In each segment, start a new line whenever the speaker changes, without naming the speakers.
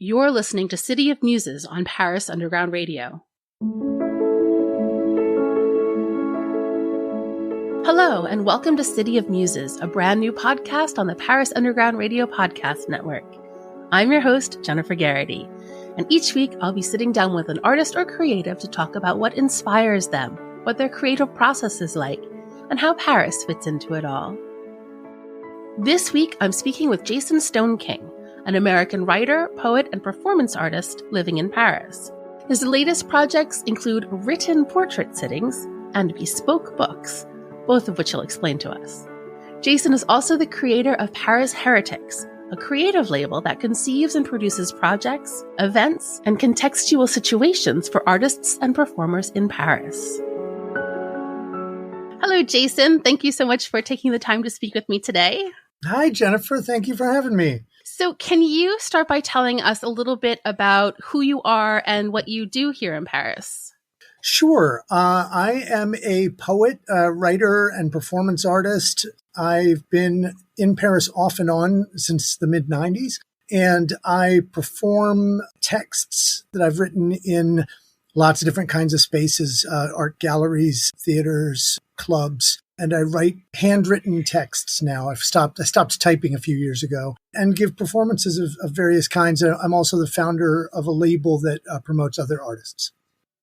You're listening to City of Muses on Paris Underground Radio. Hello, and welcome to City of Muses, a brand new podcast on the Paris Underground Radio Podcast Network. I'm your host, Jennifer Garrity, and each week I'll be sitting down with an artist or creative to talk about what inspires them, what their creative process is like, and how Paris fits into it all. This week I'm speaking with Jason Stoneking, an American writer, poet, and performance artist living in Paris. His latest projects include written portrait sittings and bespoke books, both of which he'll explain to us. Jason is also the creator of Paris Heretics, a creative label that conceives and produces projects, events, and contextual situations for artists and performers in Paris. Hello, Jason. Thank you so much for taking the time to speak with me today.
Hi, Jennifer. Thank you for having me.
So can you start by telling us a little bit about who you are and what you do here in Paris?
Sure. I am a poet, writer, and performance artist. I've been in Paris off and on since the mid-90s, and I perform texts that I've written in lots of different kinds of spaces, art galleries, theaters, clubs. And I write handwritten texts now. I stopped typing a few years ago and give performances of various kinds. I'm also the founder of a label that promotes other artists.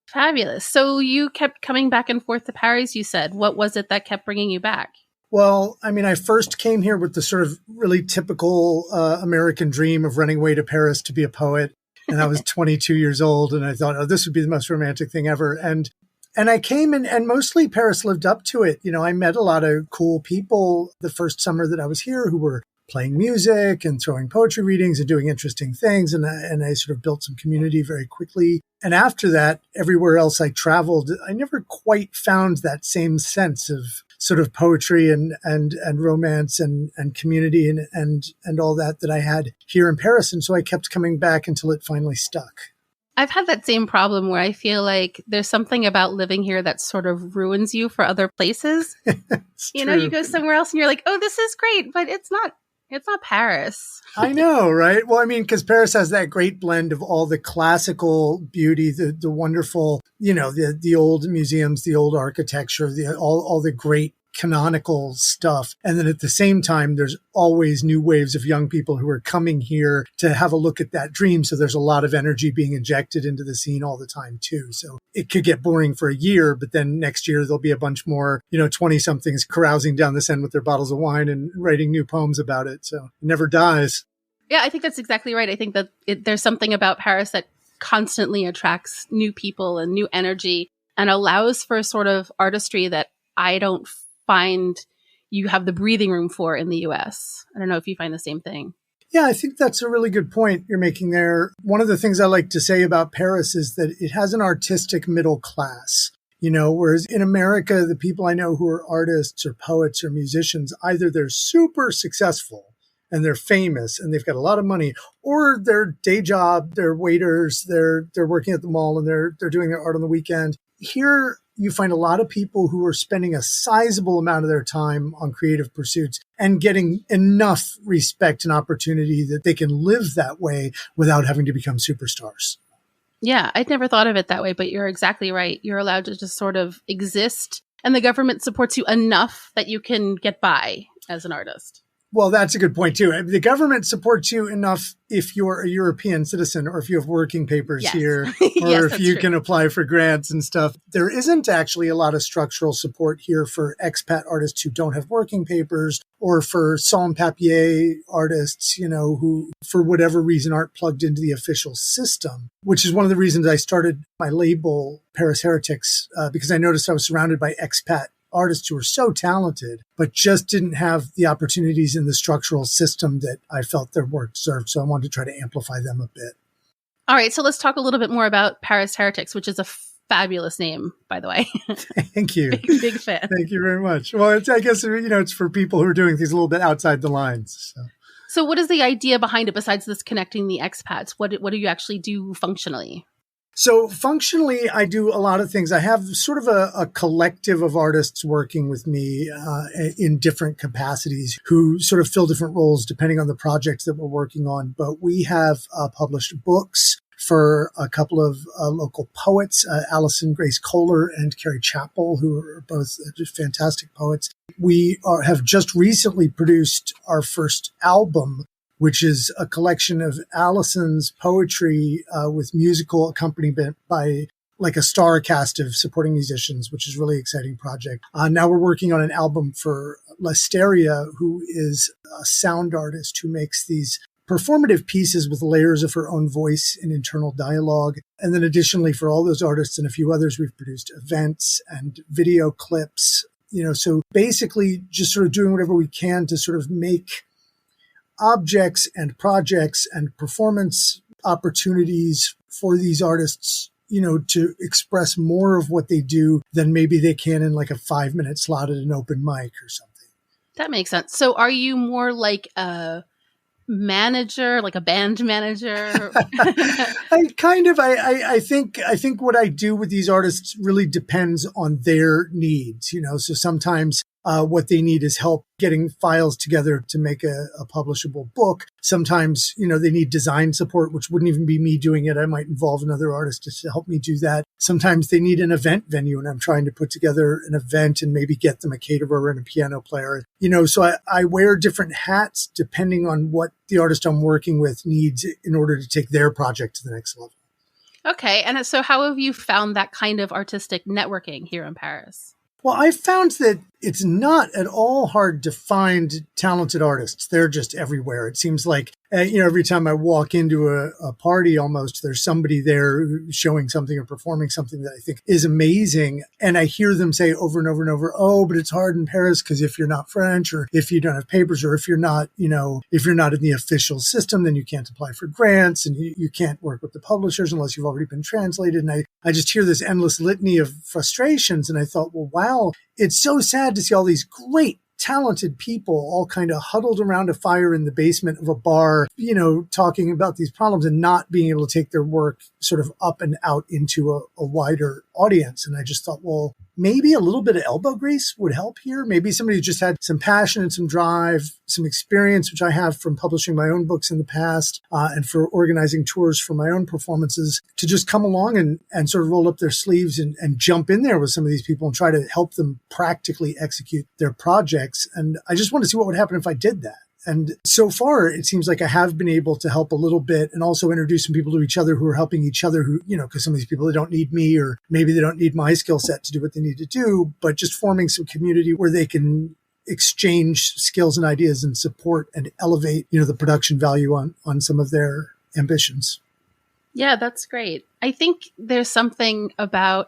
Fabulous. So you kept coming back and forth to Paris, you said. What was it that kept bringing you back?
Well, I first came here with the sort of really typical American dream of running away to Paris to be a poet. And I was 22 years old, and I thought, oh, this would be the most romantic thing ever. And I came in, and mostly Paris lived up to it. You know, I met a lot of cool people the first summer that I was here who were playing music and throwing poetry readings and doing interesting things. And I sort of built some community very quickly. And after that, everywhere else I traveled, I never quite found that same sense of sort of poetry and romance and community and all that I had here in Paris. And so I kept coming back until it finally stuck.
I've had that same problem where I feel like there's something about living here that sort of ruins you for other places. You know, you go somewhere else and you're like, oh, this is great, but it's not Paris.
I know, right? Well, because Paris has that great blend of all the classical beauty, the wonderful, you know, the old museums, the old architecture, all the great canonical stuff. And then at the same time, there's always new waves of young people who are coming here to have a look at that dream. So there's a lot of energy being injected into the scene all the time, too. So it could get boring for a year, but then next year there'll be a bunch more, 20-somethings carousing down the Seine with their bottles of wine and writing new poems about it. So it never dies.
Yeah, I think that's exactly right. I think that there's something about Paris that constantly attracts new people and new energy and allows for a sort of artistry that I don't find you have the breathing room for in the US. I don't know if you find the same thing.
Yeah, I think that's a really good point you're making there. One of the things I like to say about Paris is that it has an artistic middle class, whereas in America, the people I know who are artists or poets or musicians, either they're super successful and they're famous and they've got a lot of money, or their day job, they're waiters, they're working at the mall and they're doing their art on the weekend. Here, you find a lot of people who are spending a sizable amount of their time on creative pursuits and getting enough respect and opportunity that they can live that way without having to become superstars.
Yeah, I'd never thought of it that way, but you're exactly right. You're allowed to just sort of exist, and the government supports you enough that you can get by as an artist.
Well, that's a good point, too. The government supports you enough if you're a European citizen or if you have working papers here, or
yes,
if you
true.
Can apply for grants and stuff. There isn't actually a lot of structural support here for expat artists who don't have working papers, or for sans-papier artists, who, for whatever reason, aren't plugged into the official system, which is one of the reasons I started my label, Paris Heretics, because I noticed I was surrounded by expat artists who were so talented, but just didn't have the opportunities in the structural system that I felt their work served. So I wanted to try to amplify them a bit.
All right. So let's talk a little bit more about Paris Heretics, which is a fabulous name, by the way.
Thank you.
Big fan.
Thank you very much. Well, I guess, it's for people who are doing things a little bit outside the lines.
So what is the idea behind it besides this connecting the expats? What do you actually do functionally?
So functionally, I do a lot of things. I have sort of a collective of artists working with me in different capacities who sort of fill different roles depending on the projects that we're working on. But we have published books for a couple of local poets, Alison Grace Kohler and Carrie Chappell, who are both just fantastic poets. We have just recently produced our first album, which is a collection of Alison's poetry with musical accompaniment by like a star cast of supporting musicians, which is a really exciting project. Now we're working on an album for Listeria, who is a sound artist who makes these performative pieces with layers of her own voice and internal dialogue. And then additionally, for all those artists and a few others, we've produced events and video clips, so basically just sort of doing whatever we can to sort of make objects and projects and performance opportunities for these artists, to express more of what they do than maybe they can in like a 5-minute slot at an open mic or something.
That makes sense. So are you more like a manager, like a band manager?
I think what I do with these artists really depends on their needs, so sometimes what they need is help getting files together to make a publishable book. Sometimes, they need design support, which wouldn't even be me doing it. I might involve another artist to help me do that. Sometimes they need an event venue and I'm trying to put together an event and maybe get them a caterer and a piano player. So I wear different hats depending on what the artist I'm working with needs in order to take their project to the next level.
Okay. And so how have you found that kind of artistic networking here in Paris?
Well, I found that it's not at all hard to find talented artists. They're just everywhere. It seems like, every time I walk into a party, almost there's somebody there showing something or performing something that I think is amazing. And I hear them say over and over and over, oh, but it's hard in Paris because if you're not French or if you don't have papers or if you're not, if you're not in the official system, then you can't apply for grants and you can't work with the publishers unless you've already been translated. And I just hear this endless litany of frustrations. And I thought, well, wow, it's so sad to see all these great, talented people all kind of huddled around a fire in the basement of a bar, talking about these problems and not being able to take their work sort of up and out into a wider audience. And I just thought, well, maybe a little bit of elbow grease would help here. Maybe somebody who just had some passion and some drive, some experience, which I have from publishing my own books in the past and for organizing tours for my own performances, to just come along and sort of roll up their sleeves and jump in there with some of these people and try to help them practically execute their projects. And I just want to see what would happen if I did that. And so far, it seems like I have been able to help a little bit and also introduce some people to each other who are helping each other who, because some of these people, they don't need me or maybe they don't need my skill set to do what they need to do, but just forming some community where they can exchange skills and ideas and support and elevate, the production value on some of their ambitions.
Yeah, that's great. I think there's something about,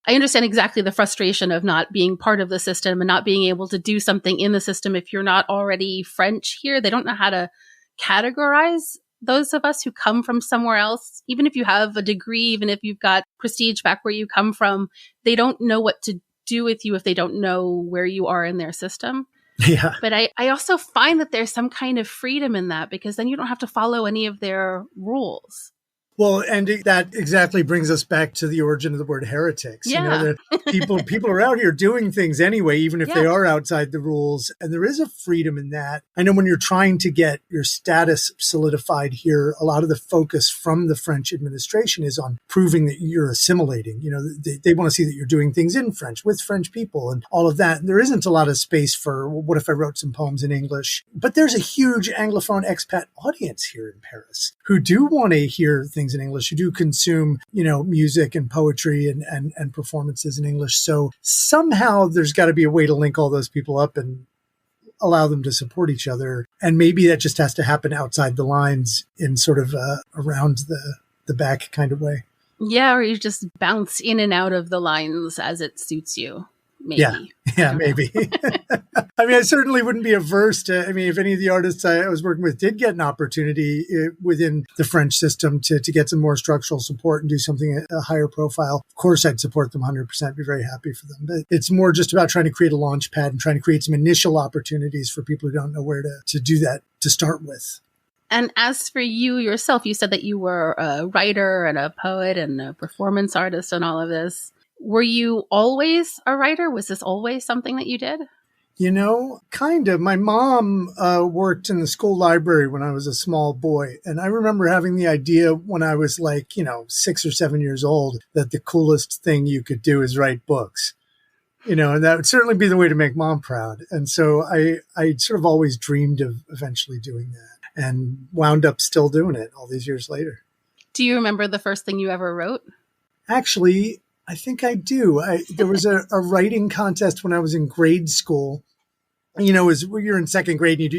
I understand exactly the frustration of not being part of the system and not being able to do something in the system if you're not already French here. They don't know how to categorize those of us who come from somewhere else. Even if you have a degree, even if you've got prestige back where you come from, they don't know what to do with you if they don't know where you are in their system.
Yeah.
But I also find that there's some kind of freedom in that because then you don't have to follow any of their rules.
Well, and that exactly brings us back to the origin of the word heretics.
Yeah.
People are out here doing things anyway, even if they are outside the rules. And there is a freedom in that. I know when you're trying to get your status solidified here, a lot of the focus from the French administration is on proving that you're assimilating. They want to see that you're doing things in French with French people and all of that. And there isn't a lot of space for, well, what if I wrote some poems in English? But there's a huge Anglophone expat audience here in Paris who do want to hear things in English, who do consume, music and poetry and performances in English. So somehow there's got to be a way to link all those people up and allow them to support each other. And maybe that just has to happen outside the lines in sort of around the back kind of way.
Yeah, or you just bounce in and out of the lines as it suits you. Maybe.
Yeah, maybe. I certainly wouldn't be averse to, if any of the artists I was working with did get an opportunity within the French system to get some more structural support and do something at a higher profile. Of course, I'd support them 100%, be very happy for them. But it's more just about trying to create a launch pad and trying to create some initial opportunities for people who don't know where to do that to start with.
And as for you yourself, you said that you were a writer and a poet and a performance artist and all of this. Were you always a writer? Was this always something that you did?
Kind of. My mom worked in the school library when I was a small boy. And I remember having the idea when I was 6 or 7 years old, that the coolest thing you could do is write books. And that would certainly be the way to make mom proud. And so I sort of always dreamed of eventually doing that and wound up still doing it all these years later.
Do you remember the first thing you ever wrote?
Actually, I think I do. There was a writing contest when I was in grade school. As you're in second grade, and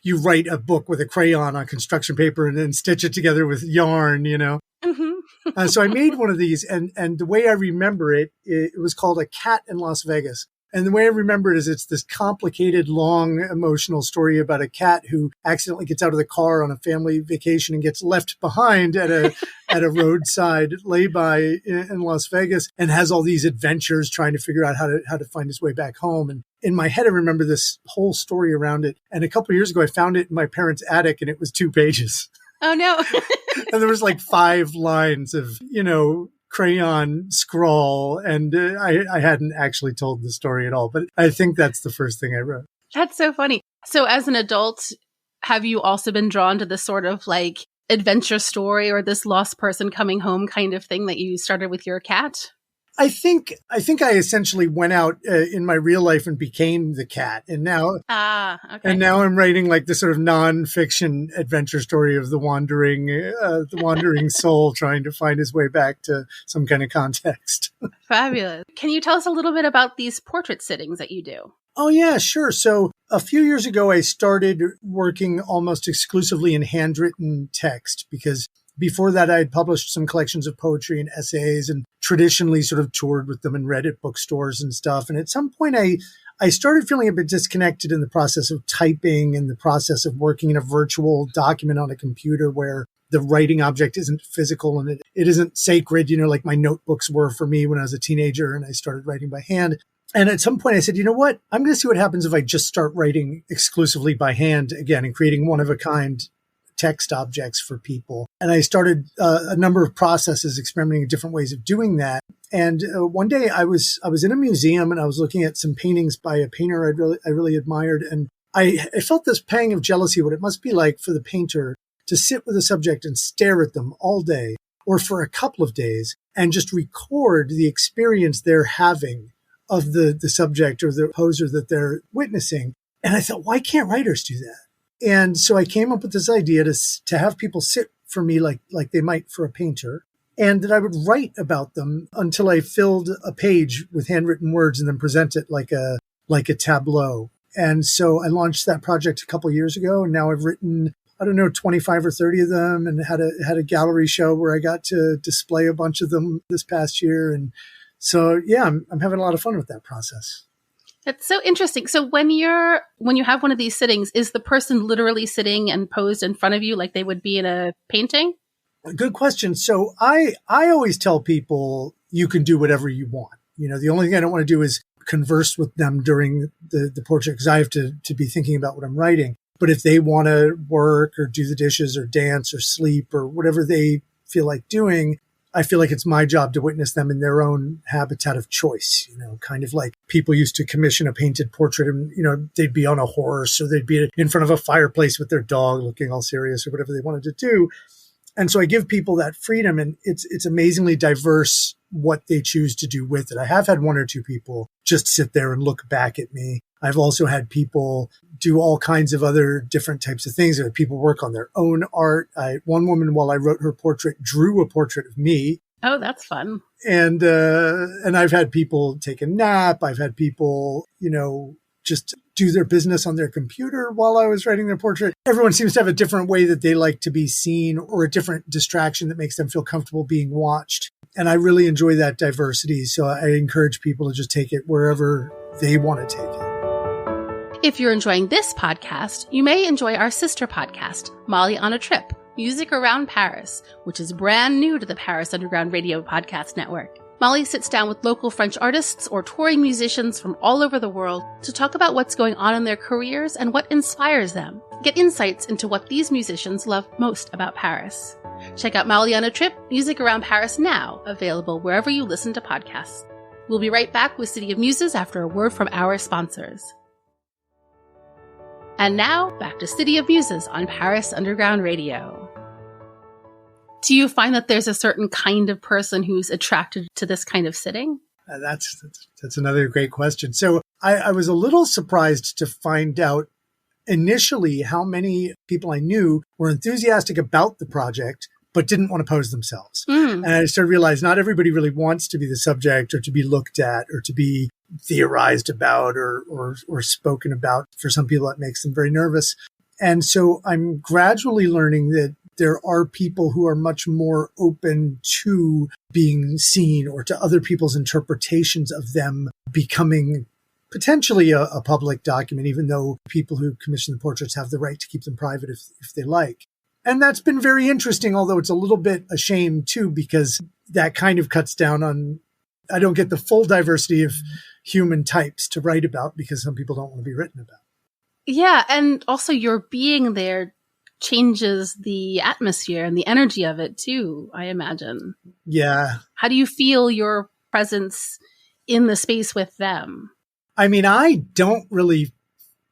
you write a book with a crayon on construction paper and then stitch it together with yarn,
Mm-hmm.
So I made one of these, and the way I remember it was called A Cat in Las Vegas. And the way I remember it is it's this complicated, long, emotional story about a cat who accidentally gets out of the car on a family vacation and gets left behind at a roadside lay-by in Las Vegas and has all these adventures trying to figure out how to find his way back home. And in my head, I remember this whole story around it. And a couple of years ago, I found it in my parents' attic, and it was 2 pages.
Oh, no.
And there was 5 lines of, crayon scrawl. And I hadn't actually told the story at all. But I think that's the first thing I wrote.
That's so funny. So as an adult, have you also been drawn to this sort of adventure story or this lost person coming home kind of thing that you started with your cat?
I think I essentially went out in my real life and became the cat, and now
okay.
And now I'm writing this sort of nonfiction adventure story of the wandering soul trying to find his way back to some kind of context.
Fabulous. Can you tell us a little bit about these portrait sittings that you do?
Oh yeah, sure. So a few years ago, I started working almost exclusively in handwritten text because before that, I had published some collections of poetry and essays and traditionally sort of toured with them and read at bookstores and stuff. And at some point, I started feeling a bit disconnected in the process of typing and the process of working in a virtual document on a computer where the writing object isn't physical and it isn't sacred, like my notebooks were for me when I was a teenager and I started writing by hand. And at some point I said, you know what, I'm going to see what happens if I just start writing exclusively by hand again and creating one of a kind text objects for people. And I started a number of processes, experimenting with different ways of doing that. And one day I was in a museum and I was looking at some paintings by a painter I really admired. And I felt this pang of jealousy, what it must be like for the painter to sit with a subject and stare at them all day or for a couple of days and just record the experience they're having of the subject or the poser that they're witnessing. And I thought, why can't writers do that? And so I came up with this idea to have people sit for me like they might for a painter, and that I would write about them until I filled a page with handwritten words and then present it like a tableau. And so I launched that project a couple of years ago, and now I've written, 25 or 30 of them, and had a gallery show where I got to display a bunch of them this past year. And so, yeah, I'm having a lot of fun with that process.
That's so interesting. So when you have one of these sittings, is the person literally sitting and posed in front of you like they would be in a painting?
Good question. So I always tell people you can do whatever you want. The only thing I don't want to do is converse with them during the portrait because I have to be thinking about what I'm writing. But if they want to work or do the dishes or dance or sleep or whatever they feel like doing, I feel like it's my job to witness them in their own habitat of choice, kind of like people used to commission a painted portrait and, they'd be on a horse or they'd be in front of a fireplace with their dog looking all serious or whatever they wanted to do. And so I give people that freedom, and it's amazingly diverse what they choose to do with it. I have had 1 or 2 people just sit there and look back at me. I've also had people do all kinds of other different types of things. People work on their own art. One woman, while I wrote her portrait, drew a portrait of me.
Oh, that's fun.
And I've had people take a nap. I've had people, just do their business on their computer while I was writing their portrait. Everyone seems to have a different way that they like to be seen or a different distraction that makes them feel comfortable being watched. And I really enjoy that diversity. So I encourage people to just take it wherever they want to take it.
If you're enjoying this podcast, you may enjoy our sister podcast, Molly on a Trip, Music Around Paris, which is brand new to the Paris Underground Radio Podcast Network. Molly sits down with local French artists or touring musicians from all over the world to talk about what's going on in their careers and what inspires them. Get insights into what these musicians love most about Paris. Check out Molly on a Trip, Music Around Paris now, available wherever you listen to podcasts. We'll be right back with City of Muses after a word from our sponsors. And now, back to City of Muses on Paris Underground Radio. Do you find that there's a certain kind of person who's attracted to this kind of sitting?
That's another great question. So I was a little surprised to find out initially how many people I knew were enthusiastic about the project, but didn't want to pose themselves. And I started to realize not everybody really wants to be the subject or to be looked at or to be theorized about or spoken about. For some people, that makes them very nervous. And so I'm gradually learning that there are people who are much more open to being seen or to other people's interpretations of them becoming potentially a public document, even though people who commission the portraits have the right to keep them private if they like. And that's been very interesting, although it's a little bit a shame too, because that kind of cuts down on, I don't get the full diversity of human types to write about because some people don't want to be written about.
Yeah, and also your being there changes the atmosphere and the energy of it too, I imagine.
Yeah.
How do you feel your presence in the space with them?
I mean, I don't really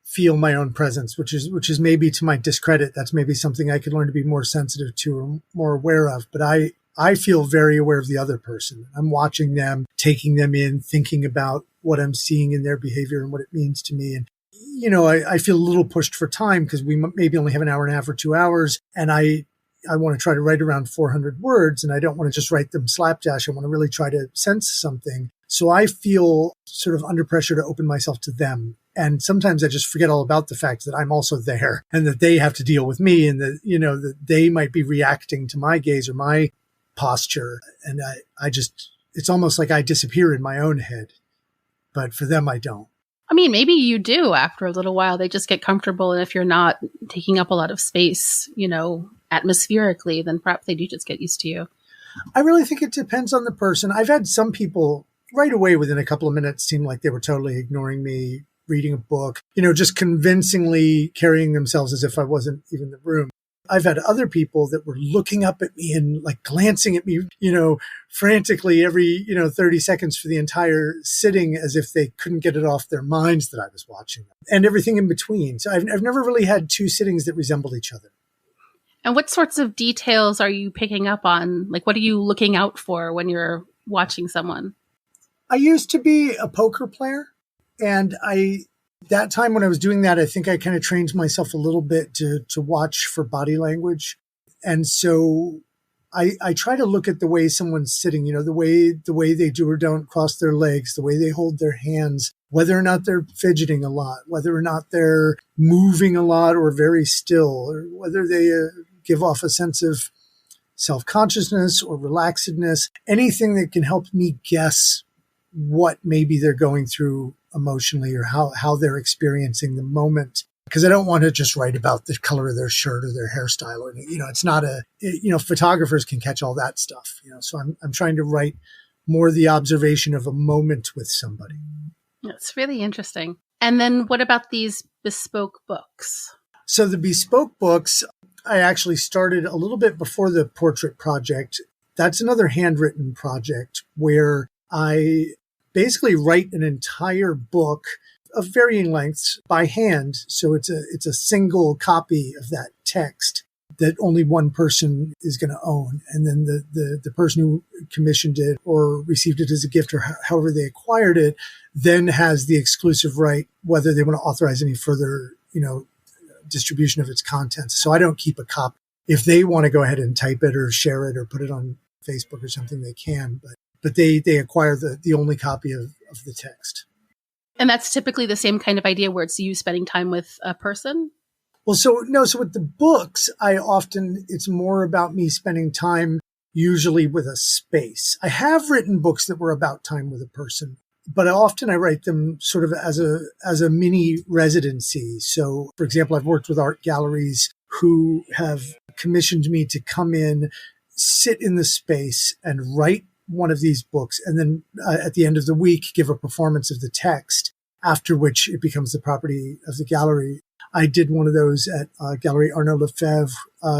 feel my own presence, which is maybe to my discredit. That's maybe something I could learn to be more sensitive to or more aware of. But I feel very aware of the other person. I'm watching them, taking them in, thinking about what I'm seeing in their behavior and what it means to me. And you know, I feel a little pushed for time because we maybe only have an hour and a half or 2 hours. And I want to try to write around 400 words and I don't want to just write them slapdash. I want to really try to sense something. So I feel sort of under pressure to open myself to them. And sometimes I just forget all about the fact that I'm also there and that they have to deal with me and that, you know, that they might be reacting to my gaze or my posture. And I just, it's almost like I disappear in my own head, but for them, I don't.
I mean, maybe you do after a little while. They just get comfortable. And if you're not taking up a lot of space, you know, atmospherically, then perhaps they do just get used to you.
I really think it depends on the person. I've had some people right away within a couple of minutes seem like they were totally ignoring me, reading a book, you know, just convincingly carrying themselves as if I wasn't even in the room. I've had other people that were looking up at me and like glancing at me, you know, frantically every, 30 seconds for the entire sitting as if they couldn't get it off their minds that I was watching them and everything in between. So I've never really had two sittings that resembled each other.
And what sorts of details are you picking up on? Like, what are you looking out for when you're watching someone?
I used to be a poker player and that time when I was doing that, I think I kind of trained myself a little bit to watch for body language. And so I try to look at the way someone's sitting, the way they do or don't cross their legs, the way they hold their hands, whether or not they're fidgeting a lot, whether or not they're moving a lot or very still, or whether they give off a sense of self-consciousness or relaxedness, anything that can help me guess what maybe they're going through emotionally or how they're experiencing the moment. Because I don't want to just write about the color of their shirt or their hairstyle. Or, it's not photographers can catch all that stuff. So I'm trying to write more the observation of a moment with somebody.
That's really interesting. And then what about these bespoke books?
So the bespoke books, I actually started a little bit before the portrait project. That's another handwritten project where I basically write an entire book of varying lengths by hand. So it's a single copy of that text that only one person is going to own. And then the person who commissioned it or received it as a gift or however they acquired it then has the exclusive right, whether they want to authorize any further, distribution of its contents. So I don't keep a copy. If they want to go ahead and type it or share it or put it on Facebook or something, they can. But they acquire the only copy of the text.
And that's typically the same kind of idea where it's you spending time with a person?
Well, so with the books, it's more about me spending time usually with a space. I have written books that were about time with a person, but often I write them sort of as a mini residency. So, for example, I've worked with art galleries who have commissioned me to come in, sit in the space and write one of these books and then at the end of the week give a performance of the text, after which it becomes the property of the gallery. I did one of those at Gallery Arnaud Lefebvre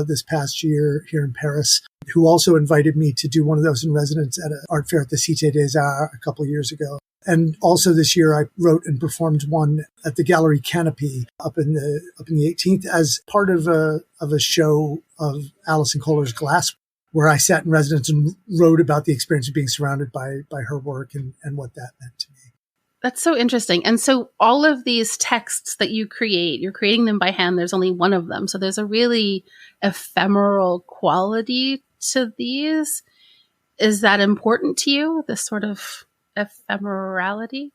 this past year here in Paris, who also invited me to do one of those in residence at an art fair at the Cité des Arts a couple of years ago. And also this year, I wrote and performed one at the Gallery Canopy up in the 18th as part of a show of Alison Kohler's Glass, where I sat in residence and wrote about the experience of being surrounded by her work and what that meant to me.
That's so interesting. And so all of these texts that you create, you're creating them by hand. There's only one of them. So there's a really ephemeral quality to these. Is that important to you, this sort of ephemerality?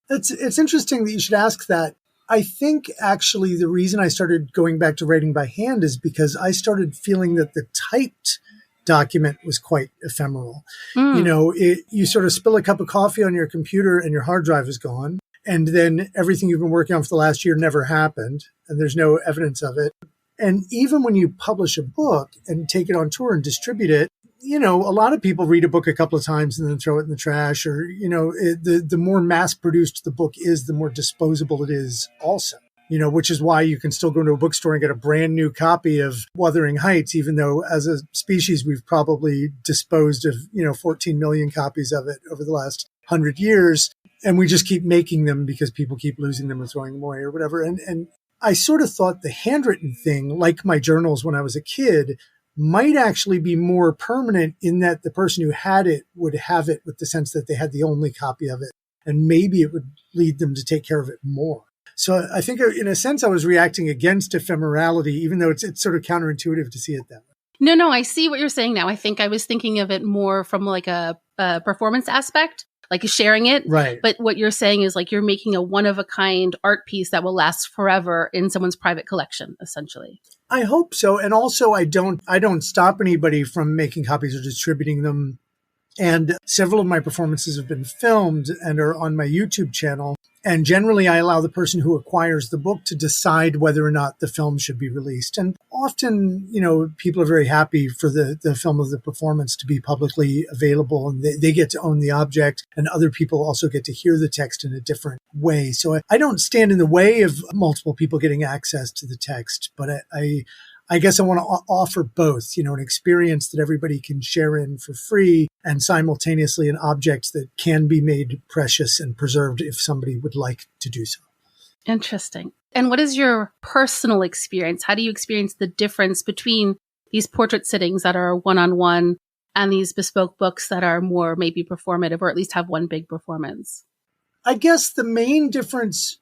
It's interesting that you should ask that. I think actually the reason I started going back to writing by hand is because I started feeling that the typed document was quite ephemeral. You know, you sort of spill a cup of coffee on your computer and your hard drive is gone. And then everything you've been working on for the last year never happened. And there's no evidence of it. And even when you publish a book and take it on tour and distribute it, you know, a lot of people read a book a couple of times and then throw it in the trash. Or, you know, the more mass produced the book is, the more disposable it is also. You know, which is why you can still go into a bookstore and get a brand new copy of Wuthering Heights, even though as a species, we've probably disposed of, 14 million copies of it over the last 100 years. And we just keep making them because people keep losing them or throwing them away or whatever. And I sort of thought the handwritten thing, like my journals when I was a kid, might actually be more permanent in that the person who had it would have it with the sense that they had the only copy of it. And maybe it would lead them to take care of it more. So I think in a sense, I was reacting against ephemerality, even though it's sort of counterintuitive to see it that way.
No, I see what you're saying now. I think I was thinking of it more from like a performance aspect, like sharing it.
Right.
But what you're saying is like you're making a one-of-a-kind art piece that will last forever in someone's private collection, essentially.
I hope so. And also, I don't stop anybody from making copies or distributing them. And several of my performances have been filmed and are on my YouTube channel. And generally, I allow the person who acquires the book to decide whether or not the film should be released. And often, people are very happy for the film of the performance to be publicly available, and they get to own the object, and other people also get to hear the text in a different way. So I don't stand in the way of multiple people getting access to the text, but I guess I want to offer both, an experience that everybody can share in for free and simultaneously an object that can be made precious and preserved if somebody would like to do so.
Interesting. And what is your personal experience? How do you experience the difference between these portrait sittings that are one-on-one and these bespoke books that are more maybe performative or at least have one big performance?
I guess the main difference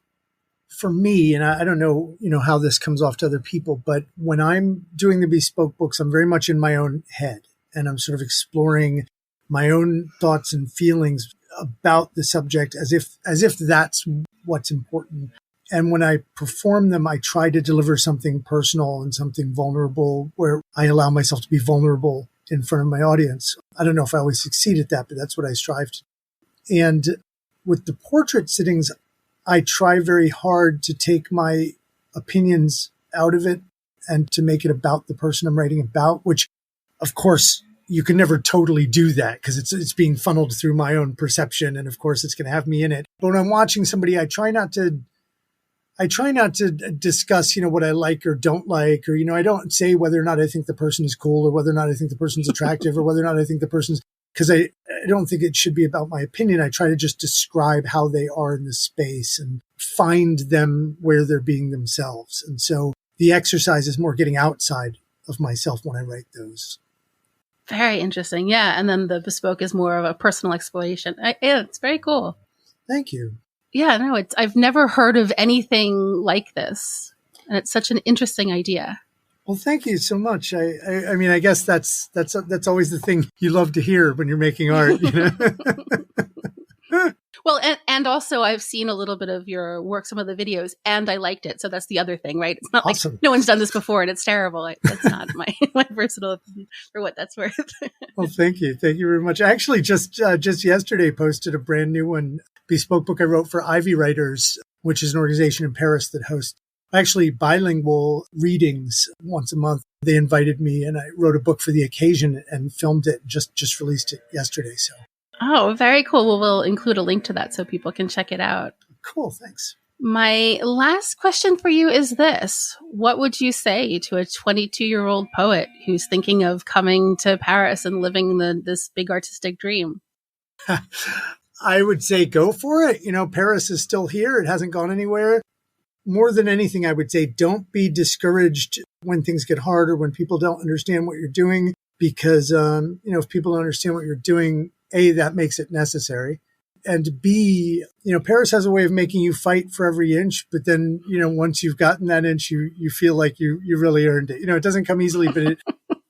for me, and I don't know, how this comes off to other people, but when I'm doing the bespoke books, I'm very much in my own head and I'm sort of exploring my own thoughts and feelings about the subject as if that's what's important. And when I perform them, I try to deliver something personal and something vulnerable where I allow myself to be vulnerable in front of my audience. I don't know if I always succeed at that, but that's what I strive to do. And with the portrait sittings, I try very hard to take my opinions out of it and to make it about the person I'm writing about, which, of course, you can never totally do that because it's being funneled through my own perception. And of course, it's going to have me in it. But when I'm watching somebody, I try not to discuss, what I like or don't like, or, I don't say whether or not I think the person is cool or whether or not I think the person's attractive or whether or not I think the person's, because I don't think it should be about my opinion. I try to just describe how they are in the space and find them where they're being themselves. And so the exercise is more getting outside of myself when I write those.
Very interesting. Yeah. And then the bespoke is more of a personal exploration. Yeah, it's very cool.
Thank you.
Yeah, no, I've never heard of anything like this. And it's such an interesting idea.
Well, thank you so much. I mean, I guess that's always the thing you love to hear when you're making art,
Well, and also I've seen a little bit of your work, some of the videos, and I liked it. So that's the other thing, right? It's not
awesome.
Like no one's done this before and it's terrible. That's not my personal opinion for what that's worth.
Well, thank you. Thank you very much. I actually just yesterday posted a brand new one, bespoke book I wrote for Ivy Writers, which is an organization in Paris that hosts actually bilingual readings once a month they invited me, and I wrote a book for the occasion and filmed it, just released it yesterday. So,
Oh, very cool. Well, we'll include a link to that so people can check it out.
cool. Thanks.
My last question for you is this. What would you say to a 22-year-old poet who's thinking of coming to Paris and living this big artistic dream?
I would say go for it. Paris is still here. It hasn't gone anywhere. More than anything, I would say don't be discouraged when things get hard or when people don't understand what you're doing, because, if people don't understand what you're doing, A, that makes it necessary. And B, Paris has a way of making you fight for every inch. But then, once you've gotten that inch, you feel like you really earned it. It doesn't come easily,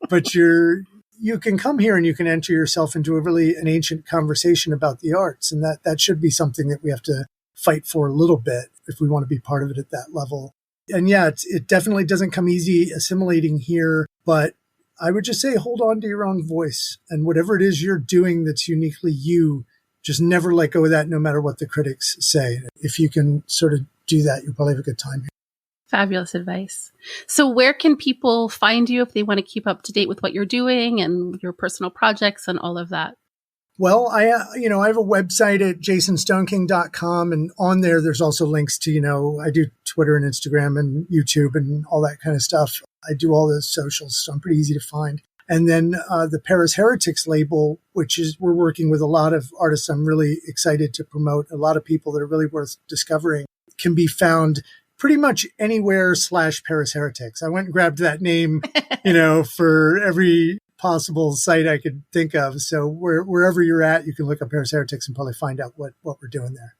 but you can come here and you can enter yourself into an ancient conversation about the arts. And that should be something that we have to fight for a little bit if we want to be part of it at that level. And yeah, it definitely doesn't come easy assimilating here, but I would just say hold on to your own voice, and whatever it is you're doing that's uniquely you, just never let go of that no matter what the critics say. If you can sort of do that, you'll probably have a good time here. Fabulous
advice. So where can people find you if they want to keep up to date with what you're doing and your personal projects and all of that?
Well, I have a website at jasonstoneking.com, and on there's also links to, I do Twitter and Instagram and YouTube and all that kind of stuff. I do all the socials, so I'm pretty easy to find. And then the Paris Heretics label, we're working with a lot of artists I'm really excited to promote, a lot of people that are really worth discovering, can be found pretty much anywhere /Paris Heretics. I went and grabbed that name, for every possible site I could think of. So wherever you're at, you can look up Paris Heretics and probably find out what we're doing there.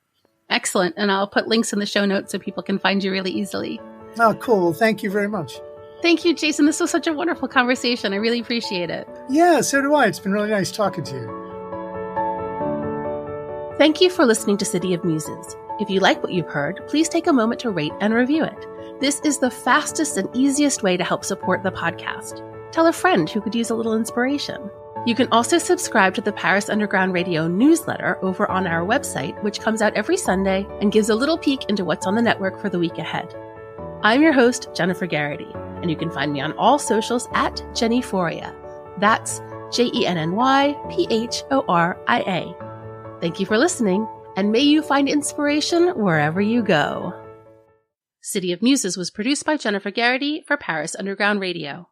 Excellent. And I'll put links in the show notes so people can find you really easily.
Oh, cool. Well, thank you very much.
Thank you, Jason. This was such a wonderful conversation. I really appreciate it.
Yeah, so do I. It's been really nice talking to you.
Thank you for listening to City of Muses. If you like what you've heard, please take a moment to rate and review it. This is the fastest and easiest way to help support the podcast. Tell a friend who could use a little inspiration. You can also subscribe to the Paris Underground Radio newsletter over on our website, which comes out every Sunday and gives a little peek into what's on the network for the week ahead. I'm your host, Jennifer Garrity, and you can find me on all socials at Jennyphoria. That's JennyPhoria. Thank you for listening, and may you find inspiration wherever you go. City of Muses was produced by Jennifer Garrity for Paris Underground Radio.